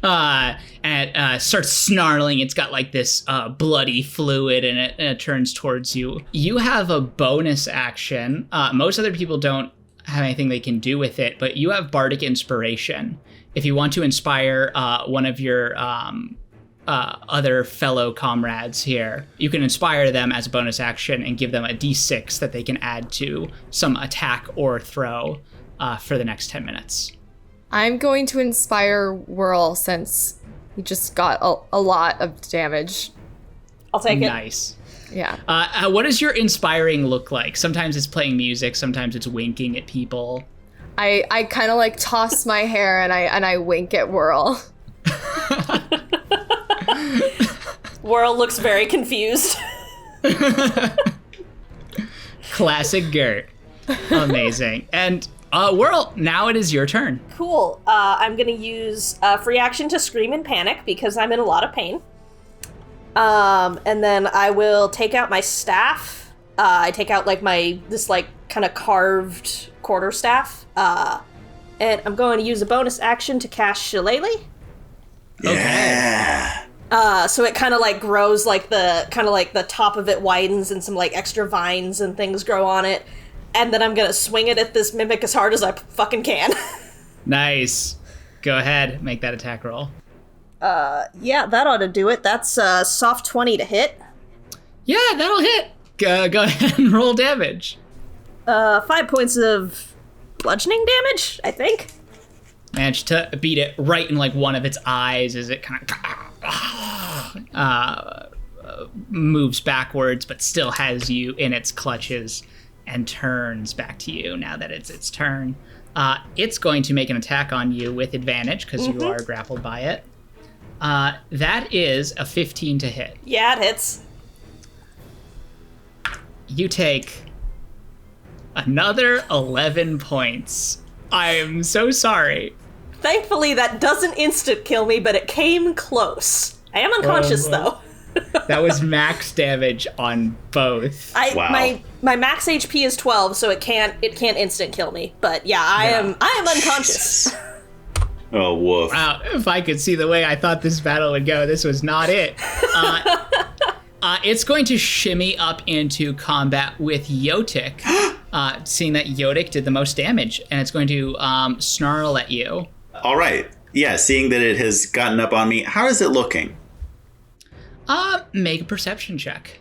And it starts snarling. It's got like this bloody fluid in it, and it turns towards you. You have a bonus action. Most other people don't have anything they can do with it, but you have Bardic Inspiration. If you want to inspire one of your other fellow comrades here, you can inspire them as a bonus action and give them a d6 that they can add to some attack or throw for the next 10 minutes. I'm going to inspire Whirl since he just got a lot of damage. I'll take it. Nice. Yeah. What does your inspiring look like? Sometimes it's playing music, sometimes it's winking at people. I kind of like toss my hair and I wink at Whirl. Whirl looks very confused. Classic Gurt. Amazing. And Whirl, now it is your turn. Cool. I'm going to use a free action to scream in panic because I'm in a lot of pain. And then I will take out my staff. I take out like this like kind of carved quarterstaff. And I'm going to use a bonus action to cast Shillelagh. Yeah. So it kind of like grows like the top of it widens and some like extra vines and things grow on it. And then I'm going to swing it at this mimic as hard as I fucking can. Nice. Go ahead. Make that attack roll. Yeah, that ought to do it. That's soft 20 to hit. Yeah, that'll hit. Go ahead and roll damage. 5 points of bludgeoning damage, I think. Managed to beat it right in like one of its eyes as it kind of moves backwards, but still has you in its clutches and turns back to you now that it's its turn. It's going to make an attack on you with advantage because you are grappled by it. That is a 15 to hit. Yeah, it hits. You take another 11 points. I am so sorry. Thankfully, that doesn't instant kill me, but it came close. I am unconscious, though. That was max damage on both. Wow. My max HP is 12, so it can't instant kill me. But yeah, I am unconscious. Jesus. Oh, woof. Wow, if I could see the way I thought this battle would go, this was not it. It's going to shimmy up into combat with Yotic, seeing that Yotic did the most damage, and it's going to snarl at you. All right. Yeah, seeing that it has gotten up on me, how is it looking? Make a perception check.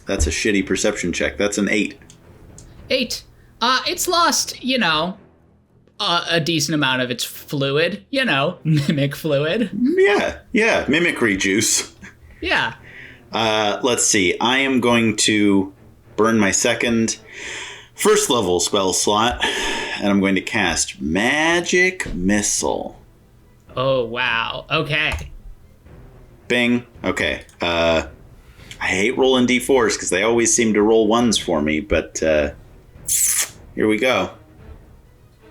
That's a shitty perception check. That's an 8. 8. It's lost, a decent amount of its fluid, mimic fluid. Yeah, mimicry juice. Yeah. Let's see. I am going to burn my first level spell slot, and I'm going to cast Magic Missile. Oh, wow. Okay. Bing. Okay. I hate rolling d4s because they always seem to roll 1s for me, but here we go.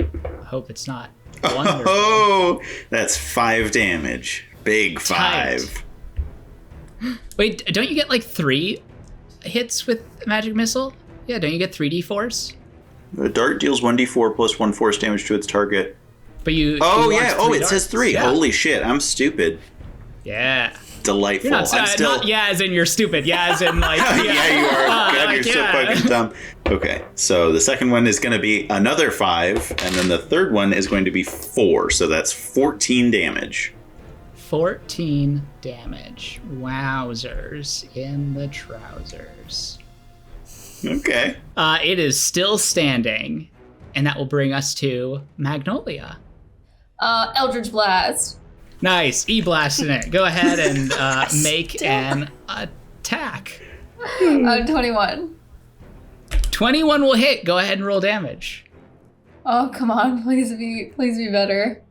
I hope it's not wonderful. Oh, that's 5 damage. Big 5. Tight. Wait, don't you get like 3 hits with Magic Missile? Yeah, don't you get 3d4s? The dart deals 1d4 plus 1 force damage to its target. But you. Oh, yeah. Oh, it says 3. Yeah. Holy shit, I'm stupid. Yeah. Delightful. You're not, I'm still. Not, yeah, as in you're stupid. Yeah, as in like. Yeah, you are. God, you're so fucking dumb. Okay, so the second one is going to be another 5, and then the third one is going to be 4, so that's 14 damage. 14 damage. Wowzers in the trousers. Okay. It is still standing, and that will bring us to Magnolia. Eldritch Blast. Nice, E-blasting it. Go ahead and make an attack. 21. 21 will hit. Go ahead and roll damage. Oh, come on. Please be better.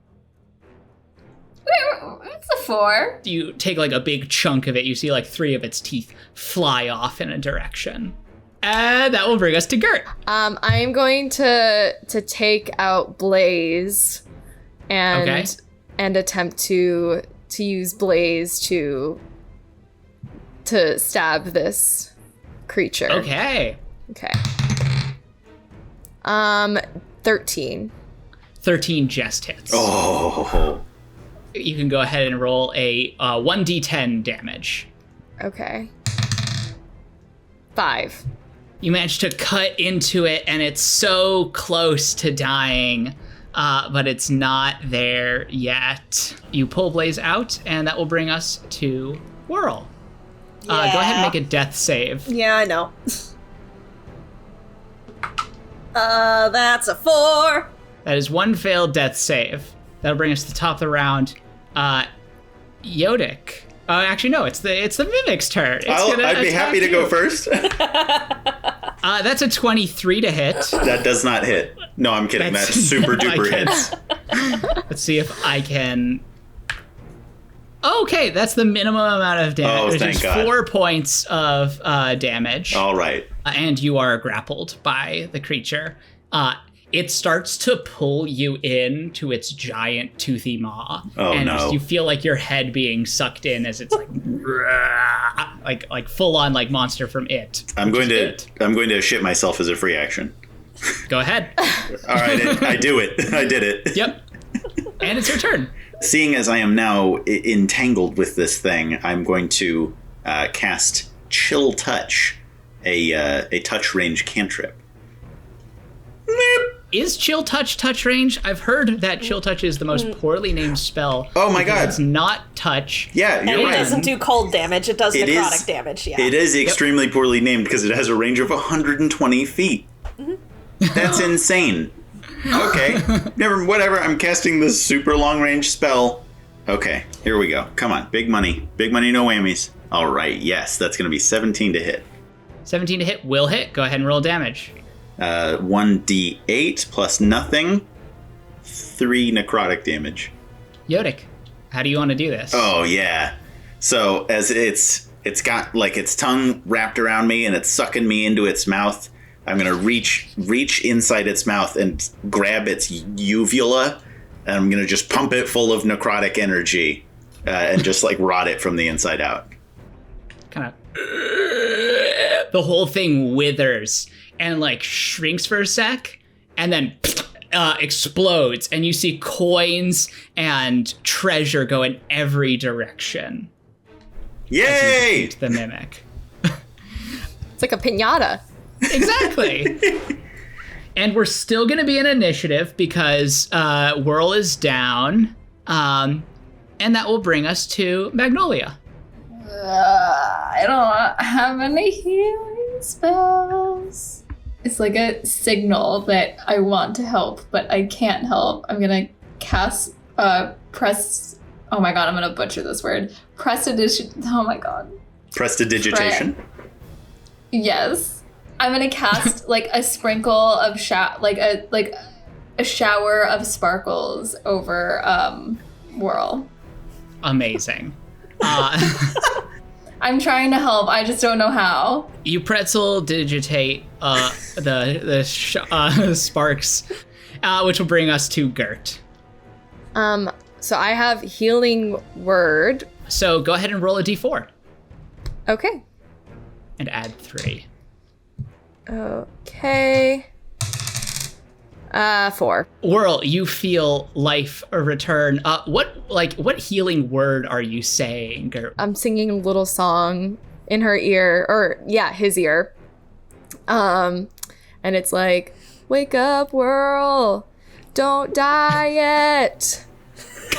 Wait, it's a 4. You take like a big chunk of it. You see like 3 of its teeth fly off in a direction. And that will bring us to Gurt. I am going to take out Blaze and attempt to use Blaze to stab this creature. Okay. 13. 13 just hits. Oh. You can go ahead and roll a 1d10 damage. Okay. 5. You manage to cut into it, and it's so close to dying, but it's not there yet. You pull Blaze out, and that will bring us to Whirl. Go ahead and make a death save. Yeah, I know. That's a 4. That is 1 failed death save. That'll bring us to the top of the round. Yotic. Actually, no, it's the Mimic's turn. I'd be happy to go first. That's a 23 to hit. That does not hit. No, I'm kidding. That's super duper hits. Let's see if I can... Okay, that's the minimum amount of damage. Oh, thank God. 4 points of damage. All right. And you are grappled by the creature. It starts to pull you in to its giant toothy maw. Oh, and no. You feel like your head being sucked in as it's like full on like monster from It. I'm going to shit myself as a free action. Go ahead. All right, I do it. I did it. Yep. And it's your turn. Seeing as I am now entangled with this thing, I'm going to cast Chill Touch, a touch range cantrip. Is Chill Touch range? I've heard that Chill Touch is the most poorly named spell. Oh my God. It's not touch. Yeah, you're And right. it doesn't do cold damage, it does It necrotic is- damage, yeah. It is extremely poorly named because it has a range of 120 feet. That's insane. Okay, whatever. I'm casting this super long range spell. Okay, here we go. Come on, big money, no whammies. All right, yes, that's going to be 17 to hit. 17 to hit will hit. Go ahead and roll damage. 1d8 plus nothing, 3 necrotic damage. Yotic, how do you want to do this? Oh yeah. So as it's got like its tongue wrapped around me and it's sucking me into its mouth, I'm gonna reach inside its mouth and grab its uvula, and I'm gonna just pump it full of necrotic energy and just like rot it from the inside out. Kind of. The whole thing withers and like shrinks for a sec, and then explodes, and you see coins and treasure go in every direction. Yay! The mimic. It's like a piñata. Exactly. And we're still going to be in initiative because Whirl is down, and that will bring us to Magnolia. I don't have any healing spells. It's like a signal that I want to help, but I can't help. I'm gonna cast press. Oh my god, I'm gonna butcher this word. Prestidigitation. Oh my god. Prestidigitation. Yes, I'm gonna cast like a sprinkle of a shower of sparkles over Whirl. Amazing. I'm trying to help. I just don't know how. You pretzel digitate the sparks, which will bring us to Gurt. So I have healing word. So go ahead and roll a d4 Okay. and add 3. Okay. 4. Whirl, you feel life return. What healing word are you saying, Gurt? I'm singing a little song in her ear, or yeah, his ear. And it's like, wake up, Whirl. Don't die yet.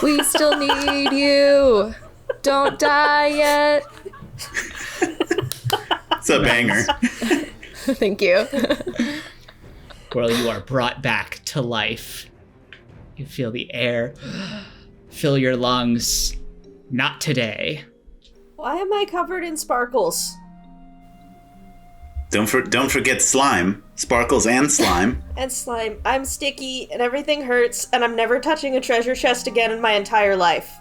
We still need you. Don't die yet. It's a banger. Thank you. Whirl, you are brought back to life. You feel the air fill your lungs. Not today. Why am I covered in sparkles? Don't forget slime. Sparkles and slime. And slime. I'm sticky, and everything hurts, and I'm never touching a treasure chest again in my entire life.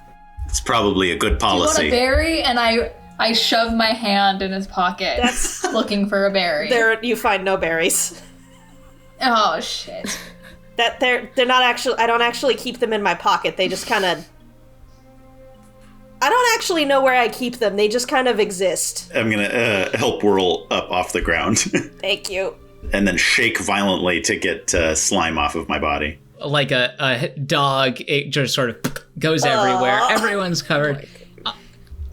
It's probably a good Do you policy. want a berry? And I shove my hand in his pocket, That's looking for a berry. there. You find no berries. Oh shit! That they're not actually. I don't actually keep them in my pocket. They just kind of. I don't actually know where I keep them. They just kind of exist. I'm gonna help Whirl up off the ground. Thank you. And then shake violently to get slime off of my body. Like a dog, it just sort of goes everywhere. Everyone's covered.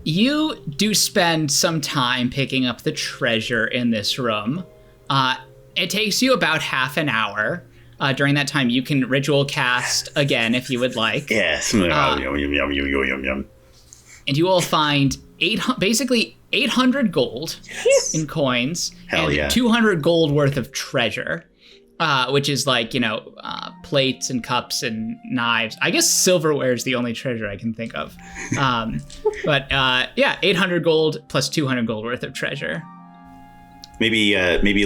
You do spend some time picking up the treasure in this room. It takes you about half an hour. During that time, you can ritual cast again if you would like. Yes. And you will find basically 800 gold in coins. Hell and yeah. 200 gold worth of treasure, which is like, plates and cups and knives. I guess silverware is the only treasure I can think of. But 800 gold plus 200 gold worth of treasure. Maybe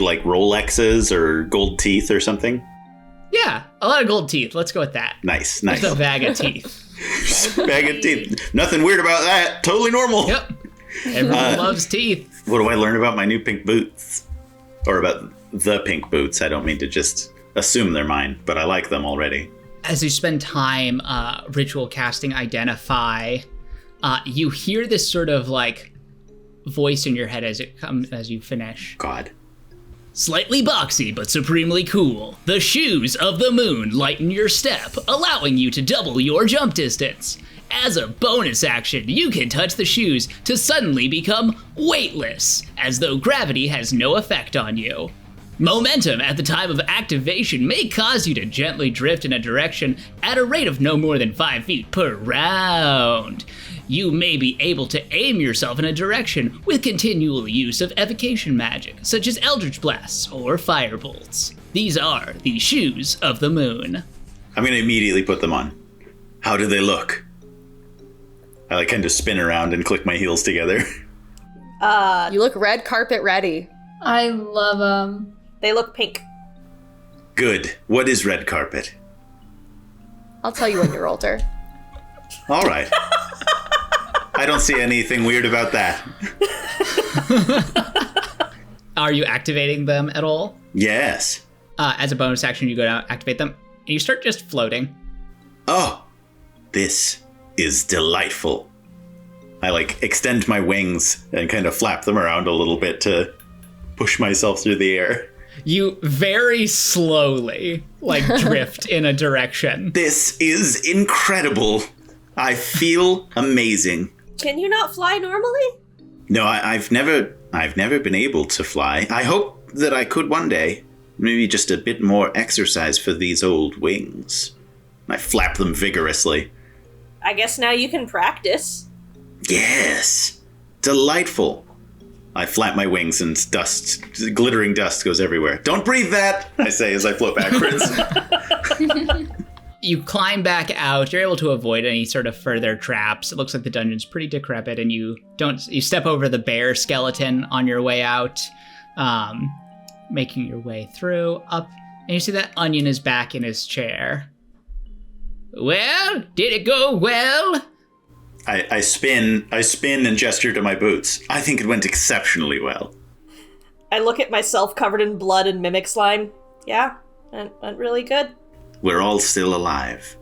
like Rolexes or gold teeth or something. Yeah, a lot of gold teeth. Let's go with that. Nice. Just a bag of teeth. Bag of teeth. Nothing weird about that. Totally normal. Yep. Everyone loves teeth. What do I learn about my new pink boots? Or about the pink boots? I don't mean to just assume they're mine, but I like them already. As you spend time ritual casting Identify, you hear this sort of like voice in your head as you finish. God. Slightly boxy, but supremely cool. The shoes of the moon lighten your step, allowing you to double your jump distance. As a bonus action, you can touch the shoes to suddenly become weightless, as though gravity has no effect on you. Momentum at the time of activation may cause you to gently drift in a direction at a rate of no more than 5 feet per round. You may be able to aim yourself in a direction with continual use of evocation magic, such as Eldritch Blasts or Firebolts. These are the Shoes of the Moon. I'm going to immediately put them on. How do they look? I kind of spin around and click my heels together. You look red carpet ready. I love them. They look pink. Good. What is red carpet? I'll tell you when you're older. All right. I don't see anything weird about that. Are you activating them at all? Yes. As a bonus action, you go down, activate them, and you start just floating. Oh, this is delightful. I extend my wings and kind of flap them around a little bit to push myself through the air. You very slowly, drift in a direction. This is incredible. I feel amazing. Can you not fly normally? No, I've never been able to fly. I hope that I could one day. Maybe just a bit more exercise for these old wings. I flap them vigorously. I guess now you can practice. Yes. Delightful. I flap my wings and glittering dust goes everywhere. Don't breathe that, I say as I float backwards. You climb back out. You're able to avoid any sort of further traps. It looks like the dungeon's pretty decrepit, and you step over the bear skeleton on your way out, making your way through, up, and you see that Onion is back in his chair. Well, did it go well? I spin and gesture to my boots. I think it went exceptionally well. I look at myself covered in blood and mimic slime. Yeah, went really good. We're all still alive.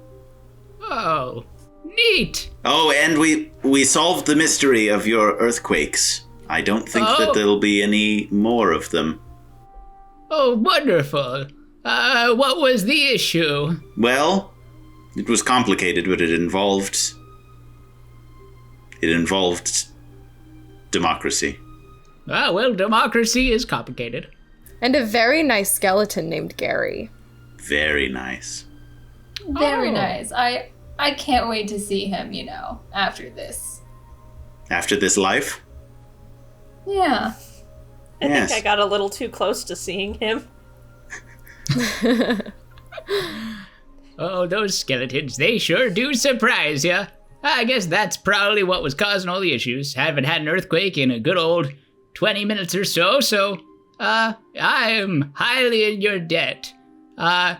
Oh, neat. Oh, and we solved the mystery of your earthquakes. I don't think that there'll be any more of them. Oh, wonderful. What was the issue? Well, it was complicated, but it involved democracy. Well, democracy is complicated. And a very nice skeleton named Gary. Very nice. Very nice. I can't wait to see him, after this. After this life? Yeah. I think I got a little too close to seeing him. Oh, those skeletons, they sure do surprise ya. I guess that's probably what was causing all the issues. Haven't had an earthquake in a good old 20 minutes or so, I am highly in your debt. I'll,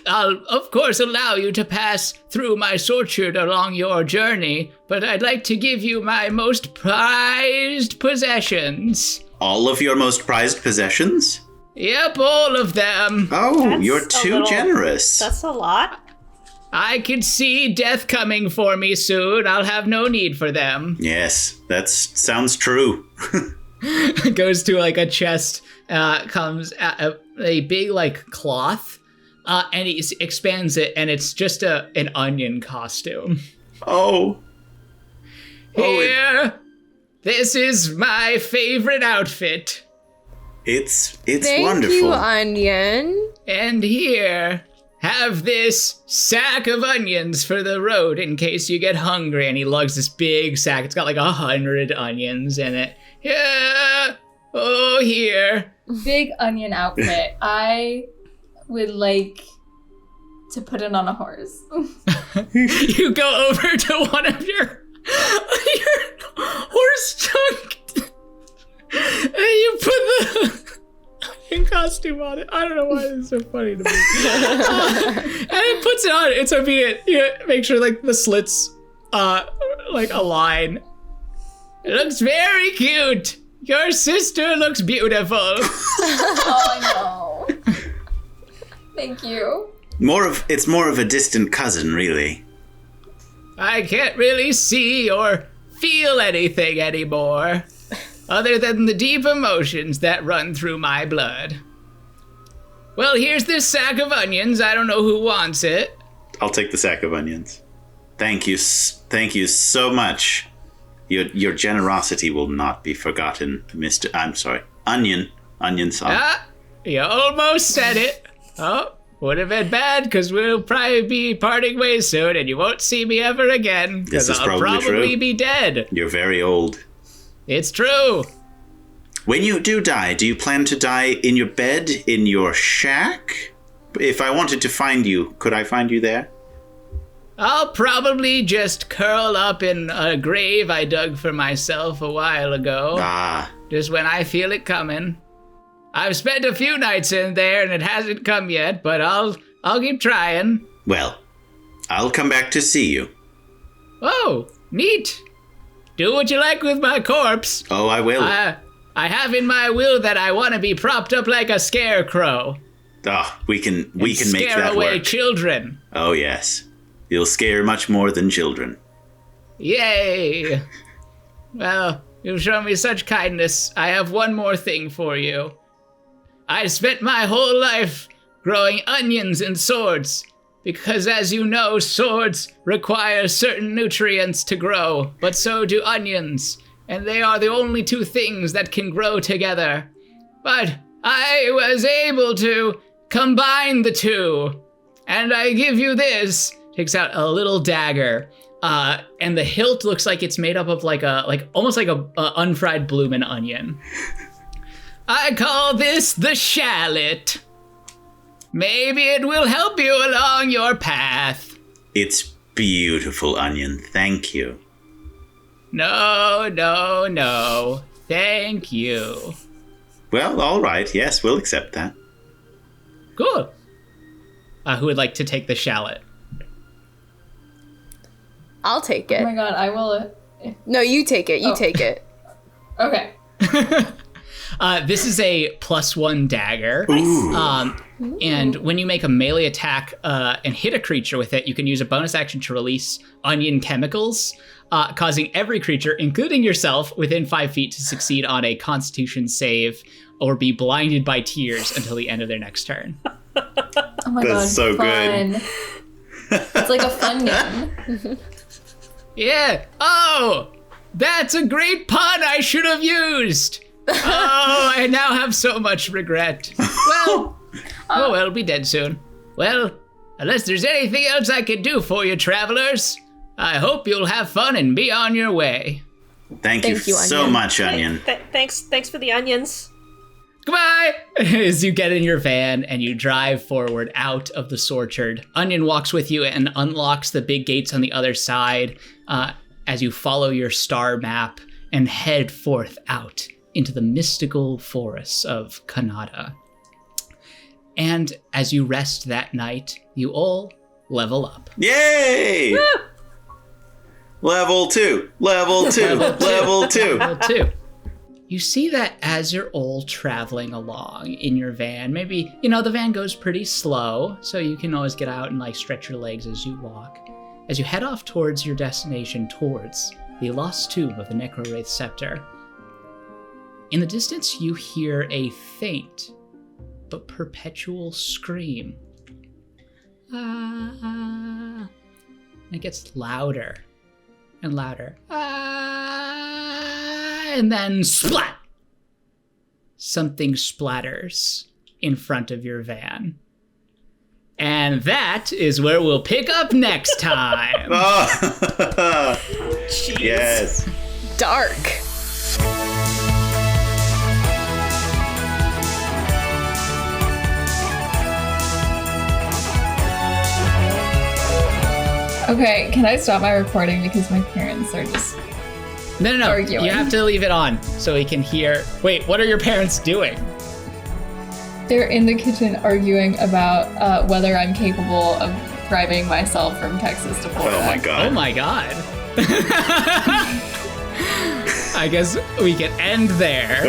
of course, allow you to pass through my Sworchard along your journey, but I'd like to give you my most prized possessions. All of your most prized possessions? Yep, all of them. Oh, you're too generous. That's a lot. I can see death coming for me soon. I'll have no need for them. Yes, that sounds true. Goes to like a chest, comes a big like cloth, and he expands it, and it's just an onion costume. Oh. Here, this is my favorite outfit. It's Thank wonderful. you, Onion. And here, have this sack of onions for the road in case you get hungry. And he lugs this big sack. It's got like 100 onions in it. Yeah. Oh, here. Big onion outfit. I would like to put it on a horse. You go over to one of your horse junk. And you put the onion costume on it. I don't know why this is so funny to me. And it puts it on. It's obedient. You make sure like the slits like align. It looks very cute. Your sister looks beautiful. Oh, I know. Thank you. It's more of a distant cousin, really. I can't really see or feel anything anymore, other than the deep emotions that run through my blood. Well, here's this sack of onions. I don't know who wants it. I'll take the sack of onions. Thank you so much. Your generosity will not be forgotten, Mr. I'm sorry, Onion son. Ah, you almost said it. Oh, would have been bad, because we'll probably be parting ways soon, and you won't see me ever again, because I'll probably be dead. You're very old. It's true. When you do die, do you plan to die in your bed, in your shack? If I wanted to find you, could I find you there? I'll probably just curl up in a grave I dug for myself a while ago. Ah. Just when I feel it coming. I've spent a few nights in there and it hasn't come yet, but I'll keep trying. Well, I'll come back to see you. Oh, neat. Do what you like with my corpse. Oh, I will. I have in my will that I want to be propped up like a scarecrow. Ah, we can make that work. Scare away children. Oh, yes. You'll scare much more than children. Yay! Well, you've shown me such kindness. I have one more thing for you. I spent my whole life growing onions and swords, because as you know, swords require certain nutrients to grow, but so do onions, and they are the only two things that can grow together. But I was able to combine the two, and I give you this. Takes out a little dagger, and the hilt looks like it's made up of almost like a unfried bloomin' onion. I call this the shallot. Maybe it will help you along your path. It's beautiful, Onion. Thank you. No. Thank you. Well, all right. Yes, we'll accept that. Cool. Who would like to take the shallot? I'll take it. Oh my god, I will. No, you take it. You take it. Okay. This is a +1 dagger. And when you make a melee attack and hit a creature with it, you can use a bonus action to release onion chemicals, causing every creature, including yourself, within 5 feet to succeed on a Constitution save or be blinded by tears until the end of their next turn. Oh my god, That's so fun. good. It's like a Fungeon. Yeah. Oh, that's a great pun I should have used. Oh, I now have so much regret. Well, it'll be dead soon. Well, unless there's anything else I can do for you, travelers, I hope you'll have fun and be on your way. Thank you so Onion. much, Onion. Thanks for the onions. Goodbye! As you get in your van and you drive forward out of the Sworchard, Onion walks with you and unlocks the big gates on the other side as you follow your star map and head forth out into the mystical forests of Kanata. And as you rest that night, you all level up. Yay! Woo! Level 2, level 2, level 2. Level 2. You see that as you're all traveling along in your van, maybe, the van goes pretty slow, so you can always get out and stretch your legs as you walk. As you head off towards your destination, towards the lost tomb of the NecroWraith Scepter, in the distance you hear a faint but perpetual scream. Ah. It gets louder and louder. Ah, and then splat! Something splatters in front of your van. And that is where we'll pick up next time. Oh. Jeez. Yes. Dark. Okay, can I stop my recording because my parents are just No. arguing. You have to leave it on so we can hear. Wait, what are your parents doing? They're in the kitchen arguing about whether I'm capable of driving myself from Texas to Florida. Oh my god. Oh my god. I guess we can end there.